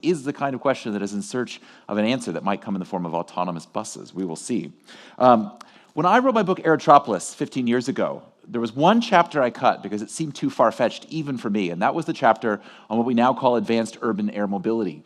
is the kind of question that is in search of an answer that might come in the form of autonomous buses. We will see. When I wrote my book Aerotropolis 15 years ago, there was one chapter I cut because it seemed too far-fetched even for me, and that was the chapter on what we now call advanced urban air mobility.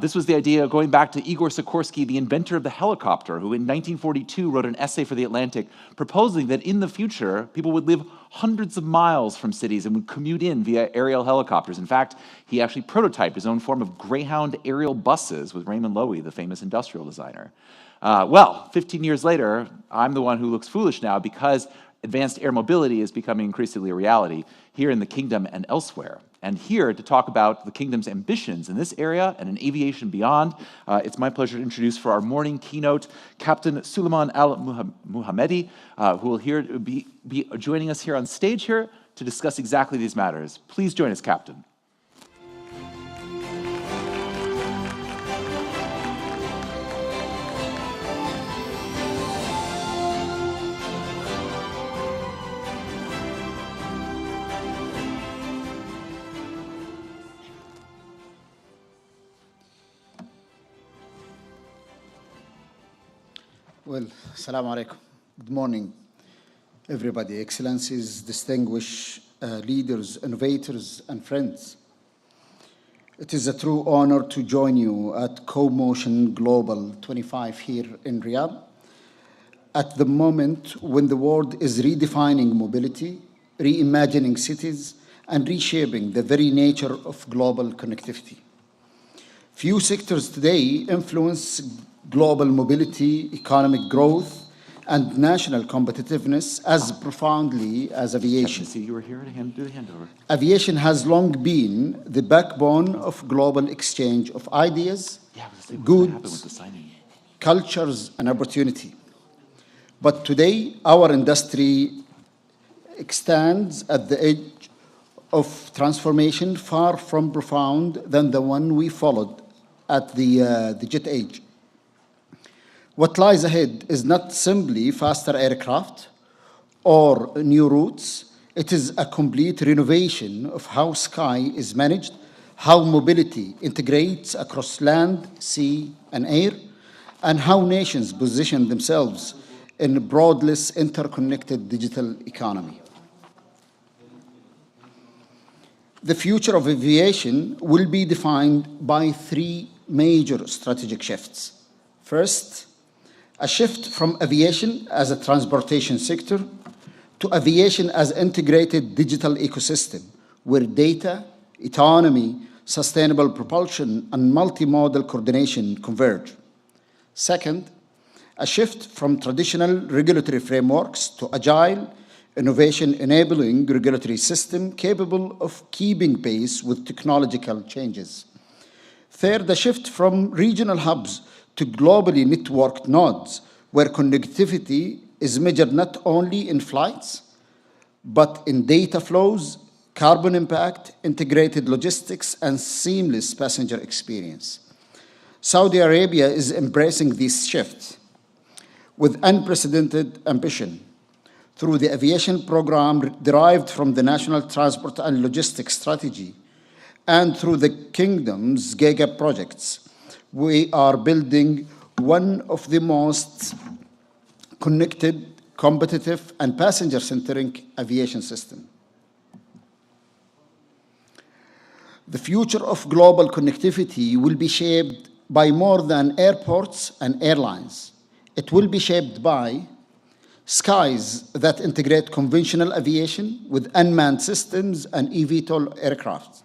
This was the idea going back to Igor Sikorsky, the inventor of the helicopter, who in 1942 wrote an essay for The Atlantic proposing that in the future, people would live hundreds of miles from cities and would commute in via aerial helicopters. In fact, he actually prototyped his own form of Greyhound aerial buses with Raymond Loewy, the famous industrial designer. Well, 15 years later, I'm the one who looks foolish now because advanced air mobility is becoming increasingly a reality here in the kingdom and elsewhere. And here to talk about the kingdom's ambitions in this area and in aviation beyond, it's my pleasure to introduce for our morning keynote, Captain Suleiman Almuhaimedi, who will be joining us here on stage here to discuss exactly these matters. Please join us, Captain. Well, assalamu alaikum. Good morning, everybody, excellencies, distinguished leaders, innovators, and friends. It is a true honor to join you at CoMotion Global 25 here in Riyadh, at the moment when the world is redefining mobility, reimagining cities, and reshaping the very nature of global connectivity. Few sectors today influence global mobility, economic growth, and national competitiveness as profoundly as aviation. See, you were here to do the handover. Aviation has long been the backbone of global exchange of ideas, goods, cultures, and opportunity. But today, our industry stands at the edge of transformation far from profound than the one we followed at the jet age. What lies ahead is not simply faster aircraft or new routes. It is a complete renovation of how sky is managed, how mobility integrates across land, sea, and air, and how nations position themselves in a broadless, interconnected digital economy. The future of aviation will be defined by three major strategic shifts. First, a shift from aviation as a transportation sector to aviation as an integrated digital ecosystem where data, autonomy, sustainable propulsion, and multimodal coordination converge. Second, a shift from traditional regulatory frameworks to agile, innovation-enabling regulatory system capable of keeping pace with technological changes. Third, a shift from regional hubs to globally networked nodes, where connectivity is measured not only in flights, but in data flows, carbon impact, integrated logistics, and seamless passenger experience. Saudi Arabia is embracing these shifts with unprecedented ambition through the aviation program derived from the National Transport and Logistics Strategy and through the Kingdom's GACA projects. We are building one of the most connected, competitive, and passenger-centric aviation systems. The future of global connectivity will be shaped by more than airports and airlines. It will be shaped by skies that integrate conventional aviation with unmanned systems and eVTOL aircraft,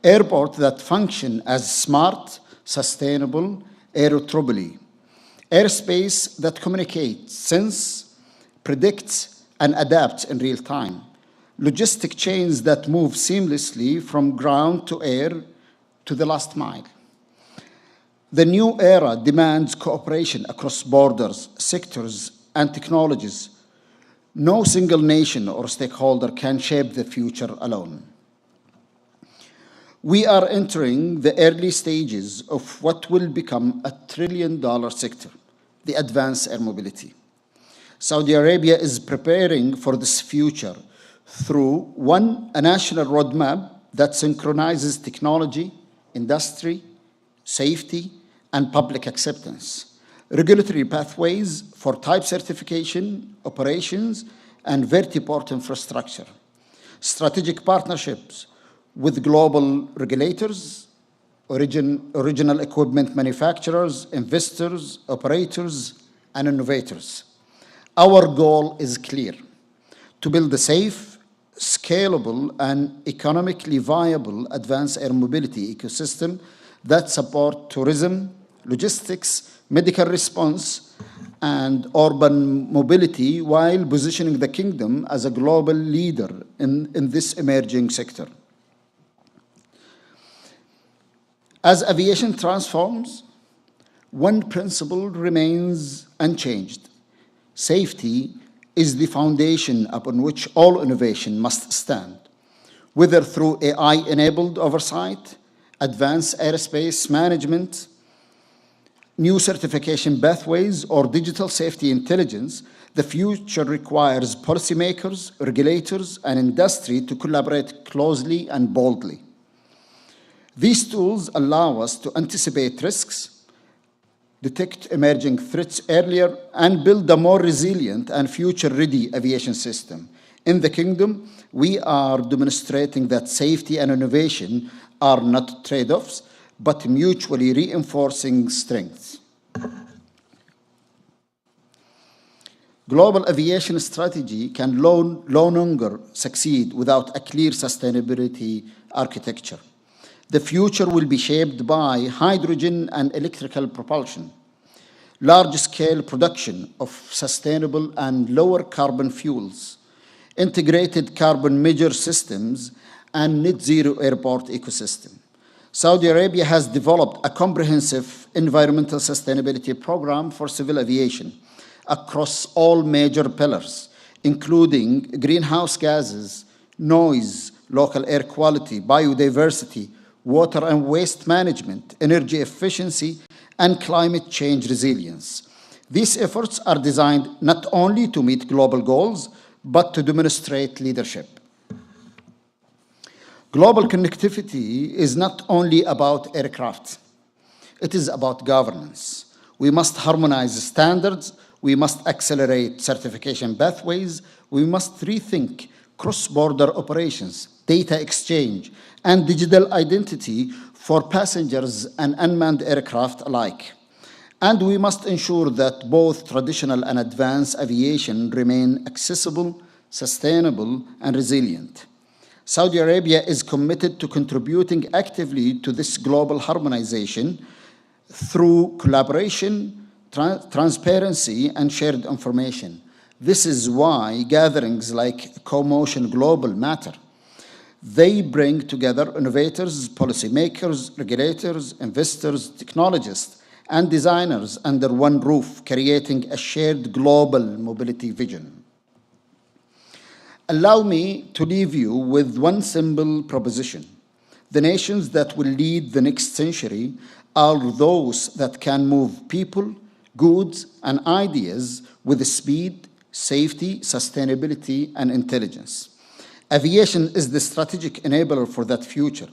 airports that function as smart, sustainable aerotropoly, airspace that communicates, sense, predicts, and adapts in real time, logistic chains that move seamlessly from ground to air to the last mile. The new era demands cooperation across borders, sectors, and technologies. No single nation or stakeholder can shape the future alone. We are entering the early stages of what will become a $1 trillion sector, the advanced air mobility. Saudi Arabia is preparing for this future through, one, a national roadmap that synchronizes technology, industry, safety, and public acceptance, regulatory pathways for type certification, operations, and vertiport infrastructure, strategic partnerships with global regulators, original equipment manufacturers, investors, operators, and innovators. Our goal is clear: to build a safe, scalable, and economically viable advanced air mobility ecosystem that supports tourism, logistics, medical response, and urban mobility while positioning the kingdom as a global leader in this emerging sector. As aviation transforms, one principle remains unchanged: safety is the foundation upon which all innovation must stand, whether through AI-enabled oversight, advanced airspace management, new certification pathways, or digital safety intelligence. The future requires policymakers, regulators, and industry to collaborate closely and boldly. These tools allow us to anticipate risks, detect emerging threats earlier, and build a more resilient and future-ready aviation system. In the kingdom, we are demonstrating that safety and innovation are not trade-offs, but mutually reinforcing strengths. Global aviation strategy can no longer succeed without a clear sustainability architecture. The future will be shaped by hydrogen and electrical propulsion, large-scale production of sustainable and lower carbon fuels, integrated carbon measure systems, and net zero airport ecosystem. Saudi Arabia has developed a comprehensive environmental sustainability program for civil aviation across all major pillars, including greenhouse gases, noise, local air quality, biodiversity, water and waste management, energy efficiency, and climate change resilience. These efforts are designed not only to meet global goals, but to demonstrate leadership. Global connectivity is not only about aircraft, it is about governance. We must harmonize standards, we must accelerate certification pathways, we must rethink cross-border operations, data exchange, and digital identity for passengers and unmanned aircraft alike. And we must ensure that both traditional and advanced aviation remain accessible, sustainable, and resilient. Saudi Arabia is committed to contributing actively to this global harmonization through collaboration, transparency, and shared information. This is why gatherings like CoMotion Global matter. They bring together innovators, policymakers, regulators, investors, technologists, and designers under one roof, creating a shared global mobility vision. Allow me to leave you with one simple proposition: the nations that will lead the next century are those that can move people, goods, and ideas with speed, safety, sustainability, and intelligence. Aviation is the strategic enabler for that future,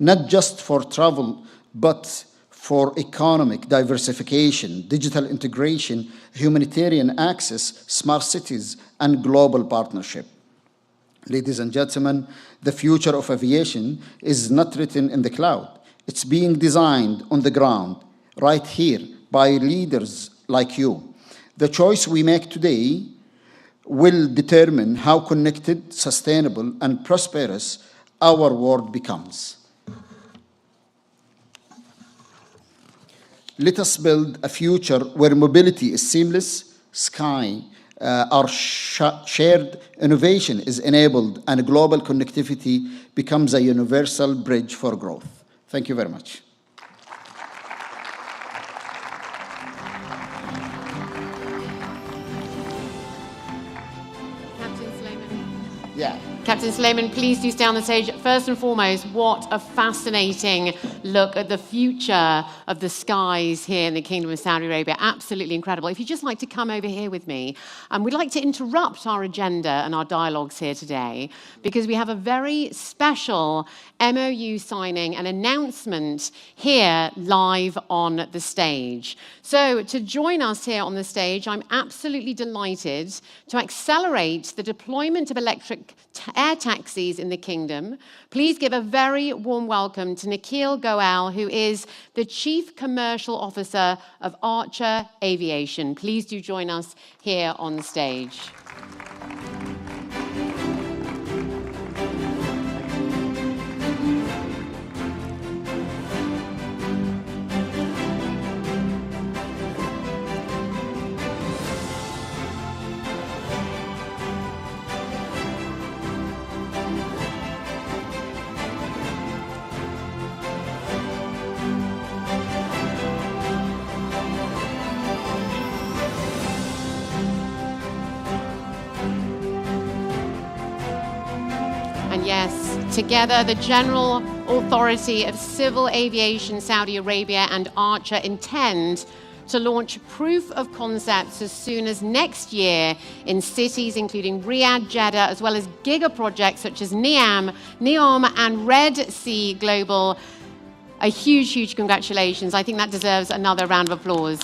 not just for travel, but for economic diversification, digital integration, humanitarian access, smart cities, and global partnership. Ladies and gentlemen, the future of aviation is not written in the cloud. It's being designed on the ground, right here, by leaders like you. The choice we make today will determine how connected, sustainable, and prosperous our world becomes. Let us build a future where mobility is seamless, our shared innovation is enabled, and global connectivity becomes a universal bridge for growth. Thank you very much. Captain Sulaiman. Yeah. Captain Suleiman, please do stay on the stage. First and foremost, what a fascinating look at the future of the skies here in the Kingdom of Saudi Arabia. Absolutely incredible. If you'd just like to come over here with me, we'd like to interrupt our agenda and our dialogues here today because we have a very special MOU signing and announcement here live on the stage. So to join us here on the stage, I'm absolutely delighted to accelerate the deployment of electric air taxis in the kingdom. Please give a very warm welcome to Nikhil Goel, who is the Chief Commercial Officer of Archer Aviation. Please do join us here on the stage. Yes, together the General Authority of Civil Aviation Saudi Arabia and Archer intend to launch proof of concepts as soon as next year in cities including Riyadh, Jeddah, as well as giga projects such as NEOM and Red Sea Global. A huge, huge congratulations. I think that deserves another round of applause.